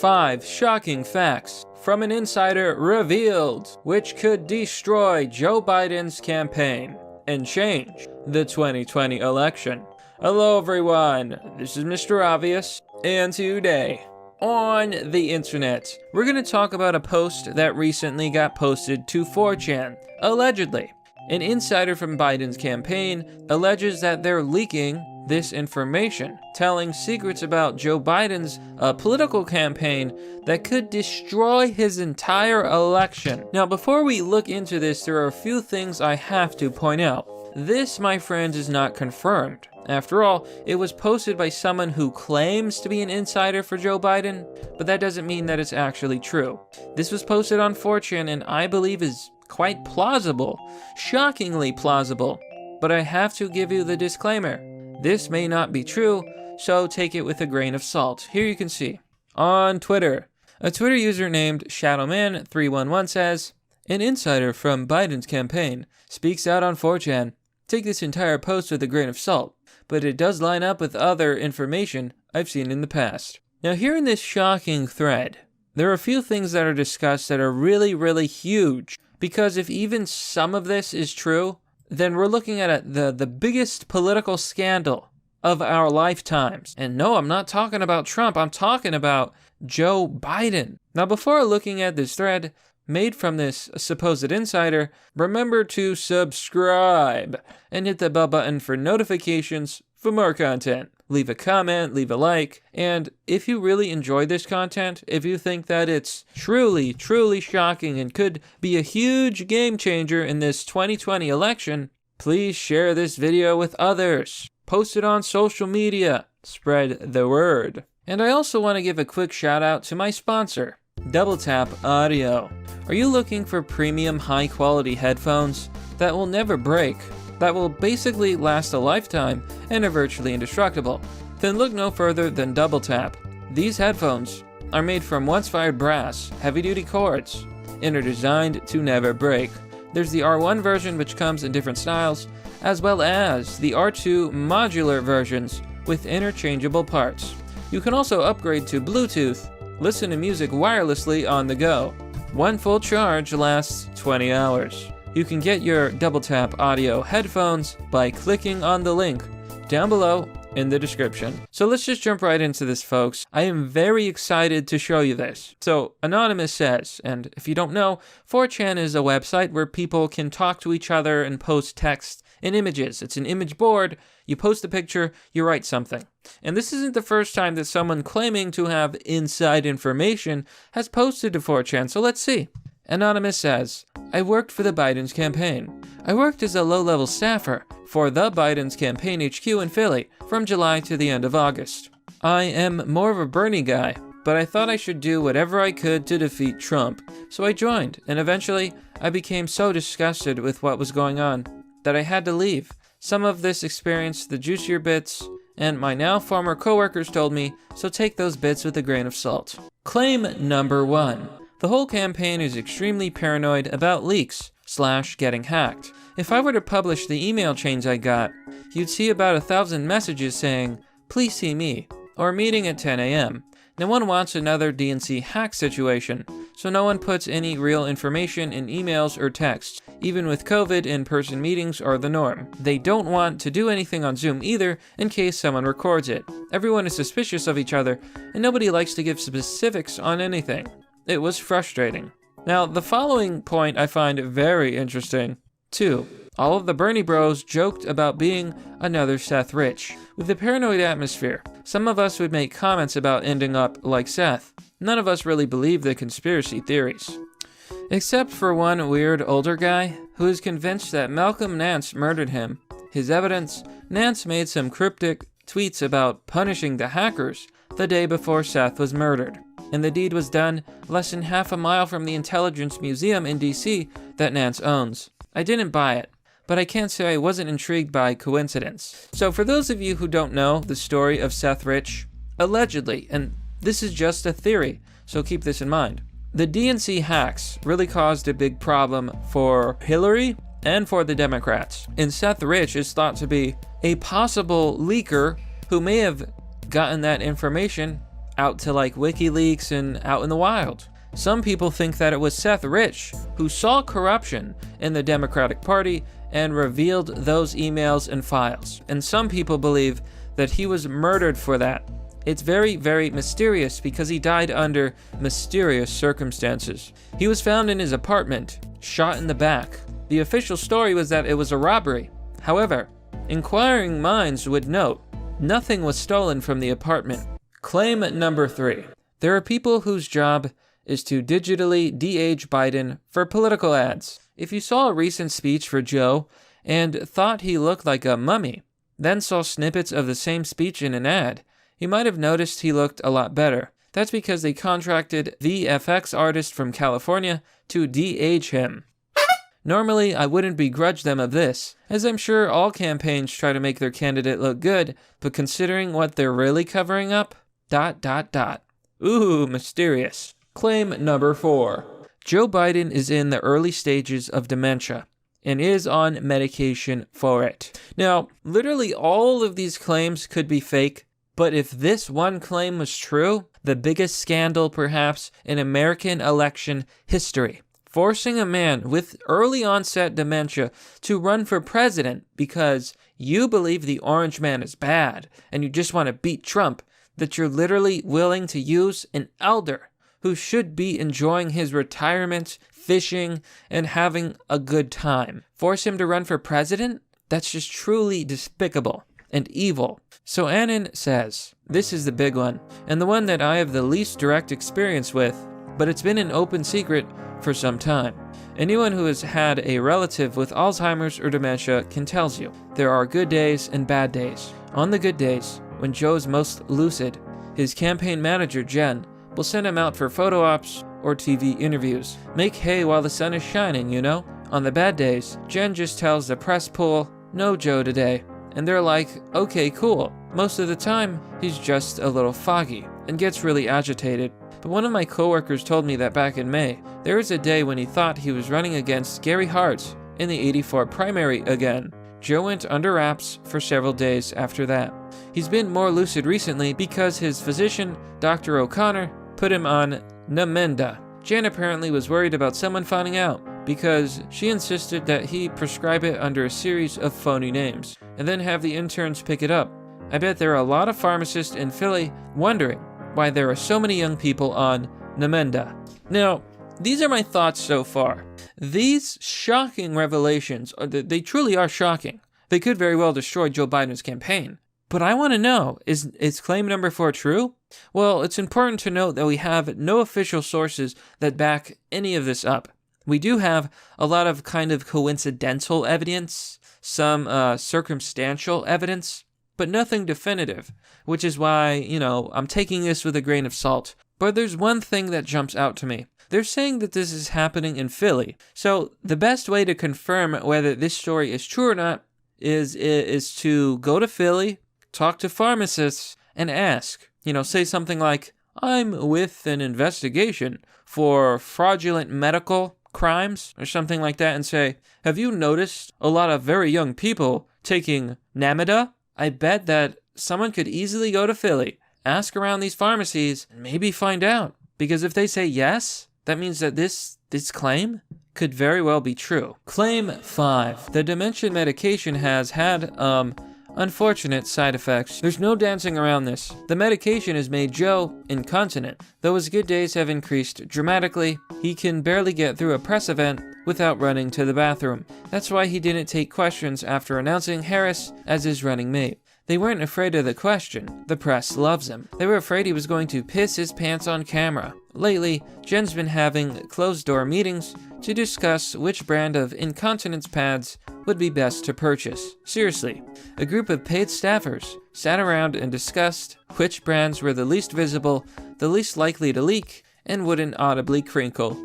5 shocking facts from an insider revealed, which could destroy Joe Biden's campaign and change the 2020 election. Hello everyone, this is Mr. Obvious, and today on the internet, we're going to talk about a post that recently got posted to 4chan. Allegedly, an insider from Biden's campaign alleges that they're leaking this information, telling secrets about Joe Biden's political campaign that could destroy his entire election. Now, before we look into this, there are a few things I have to point out. This, my friends, is not confirmed. After all, it was posted by someone who claims to be an insider for Joe Biden, but that doesn't mean that it's actually true. This was posted on 4chan and I believe is quite plausible, shockingly plausible, but I have to give you the disclaimer. This may not be true, so take it with a grain of salt. Here you can see. On Twitter, a Twitter user named Shadowman311 says, "An insider from Biden's campaign speaks out on 4chan. Take this entire post with a grain of salt, but it does line up with other information I've seen in the past." Now here in this shocking thread, there are a few things that are discussed that are really, really huge, because if even some of this is true, then we're looking at the biggest political scandal of our lifetimes. And no, I'm not talking about Trump, I'm talking about Joe Biden. Now, before looking at this thread made from this supposed insider, remember to subscribe and hit the bell button for notifications for more content. Leave a comment, leave a like, and if you really enjoy this content, if you think that it's truly, truly shocking and could be a huge game changer in this 2020 election, please share this video with others. Post it on social media. Spread the word. And I also want to give a quick shout out to my sponsor, Double Tap Audio. Are you looking for premium high quality headphones that will never break, that will basically last a lifetime and are virtually indestructible? Then look no further than Double Tap. These headphones are made from once-fired brass, heavy-duty cords, and are designed to never break. There's the R1 version, which comes in different styles, as well as the R2 modular versions with interchangeable parts. You can also upgrade to Bluetooth, listen to music wirelessly on the go. One full charge lasts 20 hours. You can get your Double Tap Audio headphones by clicking on the link down below in the description. So let's just jump right into this, folks. I am very excited to show you this. So Anonymous says, and if you don't know, 4chan is a website where people can talk to each other and post text and images. It's an image board. You post a picture, you write something. And this isn't the first time that someone claiming to have inside information has posted to 4chan, so let's see. Anonymous says, "I worked for the Biden's campaign. I worked as a low-level staffer for the Biden's campaign HQ in Philly from July to the end of August. I am more of a Bernie guy, but I thought I should do whatever I could to defeat Trump. So I joined, and eventually I became so disgusted with what was going on that I had to leave. Some of this experience, the juicier bits, and my now former coworkers told me, so take those bits with a grain of salt." Claim number 1. The whole campaign is extremely paranoid about leaks/getting hacked. If I were to publish the email chains I got, you'd see about 1,000 messages saying, "Please see me," or "Meeting at 10 a.m. No one wants another DNC hack situation, so no one puts any real information in emails or texts. Even with COVID, in-person meetings are the norm. They don't want to do anything on Zoom either in case someone records it. Everyone is suspicious of each other, and nobody likes to give specifics on anything. It was frustrating." Now, the following point I find very interesting. 2. All of the Bernie bros joked about being another Seth Rich. With the paranoid atmosphere, some of us would make comments about ending up like Seth. None of us really believe the conspiracy theories. Except for one weird older guy who is convinced that Malcolm Nance murdered him. His evidence, Nance made some cryptic tweets about punishing the hackers the day before Seth was murdered. And the deed was done less than half a mile from the Intelligence Museum in DC that Nance owns. I didn't buy it, but I can't say I wasn't intrigued by coincidence. So for those of you who don't know the story of Seth Rich, allegedly, and this is just a theory, so keep this in mind, the DNC hacks really caused a big problem for Hillary and for the Democrats. And Seth Rich is thought to be a possible leaker who may have gotten that information out to like WikiLeaks and out in the wild. Some people think that it was Seth Rich who saw corruption in the Democratic Party and revealed those emails and files. And some people believe that he was murdered for that. It's very, very mysterious because he died under mysterious circumstances. He was found in his apartment, shot in the back. The official story was that it was a robbery. However, inquiring minds would note nothing was stolen from the apartment. Claim number 3. There are people whose job is to digitally de-age Biden for political ads. If you saw a recent speech for Joe and thought he looked like a mummy, then saw snippets of the same speech in an ad, you might have noticed he looked a lot better. That's because they contracted the FX artist from California to de-age him. Normally, I wouldn't begrudge them of this, as I'm sure all campaigns try to make their candidate look good, but considering what they're really covering up, ... Ooh, mysterious. Claim number 4. Joe Biden is in the early stages of dementia and is on medication for it. Now, literally all of these claims could be fake, but if this one claim was true, the biggest scandal perhaps in American election history, forcing a man with early onset dementia to run for president because you believe the orange man is bad and you just want to beat Trump, that you're literally willing to use an elder who should be enjoying his retirement, fishing, and having a good time. Force him to run for president? That's just truly despicable and evil. So Annan says, this is the big one, and the one that I have the least direct experience with, but it's been an open secret for some time. Anyone who has had a relative with Alzheimer's or dementia can tell you there are good days and bad days. On the good days, when Joe's most lucid, his campaign manager, Jen, will send him out for photo ops or TV interviews. Make hay while the sun is shining, you know? On the bad days, Jen just tells the press pool, no Joe today. And they're like, okay, cool. Most of the time, he's just a little foggy and gets really agitated. But one of my coworkers told me that back in May, there was a day when he thought he was running against Gary Hart in the 84 primary again. Joe went under wraps for several days after that. He's been more lucid recently because his physician, Dr. O'Connor, put him on Namenda. Jan apparently was worried about someone finding out because she insisted that he prescribe it under a series of phony names and then have the interns pick it up. I bet there are a lot of pharmacists in Philly wondering why there are so many young people on Namenda. Now, these are my thoughts so far. These shocking revelations, they truly are shocking. They could very well destroy Joe Biden's campaign. But I want to know, is claim number 4 true? Well, it's important to note that we have no official sources that back any of this up. We do have a lot of kind of coincidental evidence, some circumstantial evidence, but nothing definitive, which is why, I'm taking this with a grain of salt. But there's one thing that jumps out to me. They're saying that this is happening in Philly. So the best way to confirm whether this story is true or not is to go to Philly, talk to pharmacists, and ask. Say something like, I'm with an investigation for fraudulent medical crimes, or something like that, and say, have you noticed a lot of very young people taking Namida? I bet that someone could easily go to Philly, ask around these pharmacies, and maybe find out. Because if they say yes, that means that this claim could very well be true. Claim 5. The dementia medication has had, unfortunate side effects. There's no dancing around this. The medication has made Joe incontinent. Though his good days have increased dramatically, he can barely get through a press event without running to the bathroom. That's why he didn't take questions after announcing Harris as his running mate. They weren't afraid of the question. The press loves him. They were afraid he was going to piss his pants on camera. Lately, Jen's been having closed-door meetings to discuss which brand of incontinence pads would be best to purchase. Seriously, a group of paid staffers sat around and discussed which brands were the least visible, the least likely to leak, and wouldn't audibly crinkle.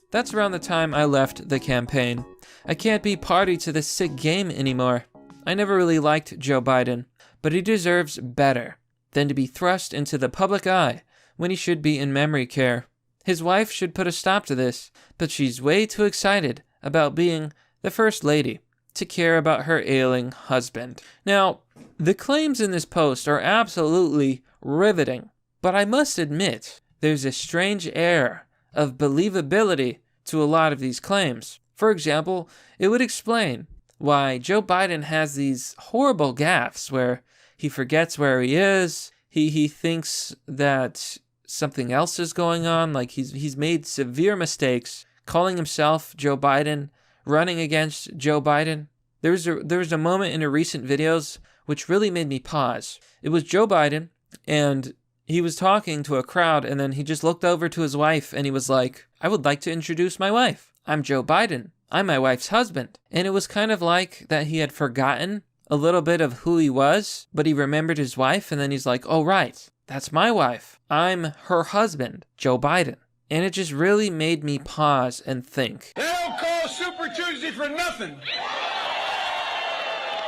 That's around the time I left the campaign. I can't be party to this sick game anymore. I never really liked Joe Biden, but he deserves better than to be thrust into the public eye when he should be in memory care. His wife should put a stop to this, but she's way too excited about being the first lady to care about her ailing husband. Now, the claims in this post are absolutely riveting. But I must admit, there's a strange air of believability to a lot of these claims. For example, it would explain why Joe Biden has these horrible gaffes where he forgets where he is, he thinks that something else is going on, like he's made severe mistakes, calling himself Joe Biden, running against Joe Biden. There was a moment in the recent videos which really made me pause. It was Joe Biden, and he was talking to a crowd, and then he just looked over to his wife, and he was like, "I would like to introduce my wife. I'm Joe Biden. I'm my wife's husband." And it was kind of like that he had forgotten a little bit of who he was, but he remembered his wife, and then he's like, "Oh, right, that's my wife. I'm her husband, Joe Biden." And it just really made me pause and think. They don't call Super Tuesday for nothing.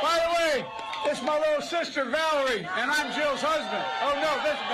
By the way, it's my little sister, Valerie, and I'm Jill's husband. Oh, no, this is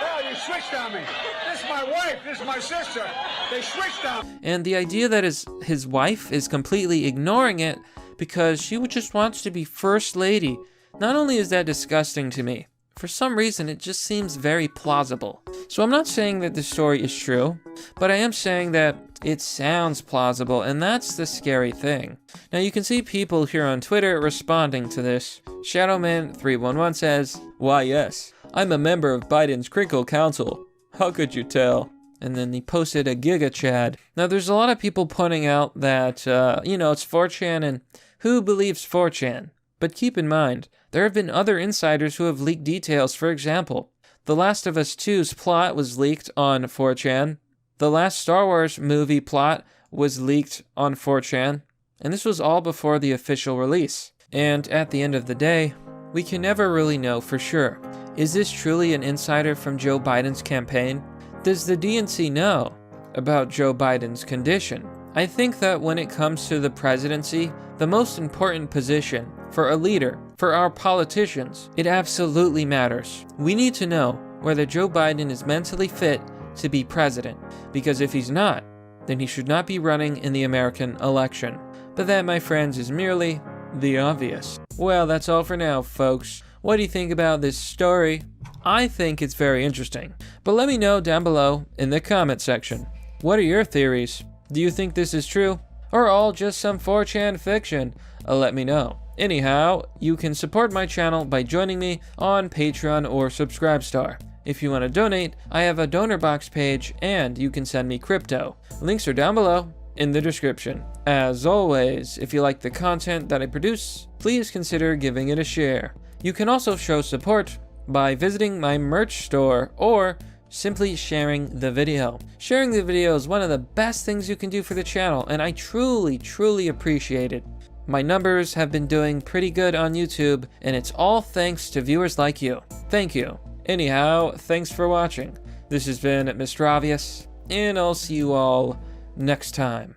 oh, you switched on me. This is my wife, this is my sister. They switched on me. And the idea that his wife is completely ignoring it because she just wants to be first lady, not only is that disgusting to me, for some reason it just seems very plausible. So I'm not saying that the story is true, but I am saying that it sounds plausible, and that's the scary thing. Now you can see people here on Twitter responding to this. Shadowman311 says, "Why yes, I'm a member of Biden's Crinkle Council. How could you tell?" And then he posted a Giga Chad. Now there's a lot of people pointing out that, it's 4chan, and who believes 4chan? But keep in mind, there have been other insiders who have leaked details. For example, The Last of Us 2's plot was leaked on 4chan. The last Star Wars movie plot was leaked on 4chan. And this was all before the official release. And at the end of the day, we can never really know for sure. Is this truly an insider from Joe Biden's campaign? Does the DNC know about Joe Biden's condition? I think that when it comes to the presidency, the most important position for a leader, for our politicians, it absolutely matters. We need to know whether Joe Biden is mentally fit to be president, because if he's not, then he should not be running in the American election. But that, my friends, is merely the obvious. Well, that's all for now, folks. What do you think about this story? I think it's very interesting, but let me know down below in the comment section. What are your theories? Do you think this is true, or all just some 4chan fiction? Let me know. Anyhow, you can support my channel by joining me on Patreon or Subscribestar. If you want to donate, I have a donor box page, and you can send me crypto. Links are down below in the description. As always, if you like the content that I produce, please consider giving it a share. You can also show support by visiting my merch store or simply sharing the video. Sharing the video is one of the best things you can do for the channel, and I truly appreciate it. My numbers have been doing pretty good on YouTube, and it's all thanks to viewers like you. Thank you. Anyhow, thanks for watching. This has been Mr. Obvious, and I'll see you all next time.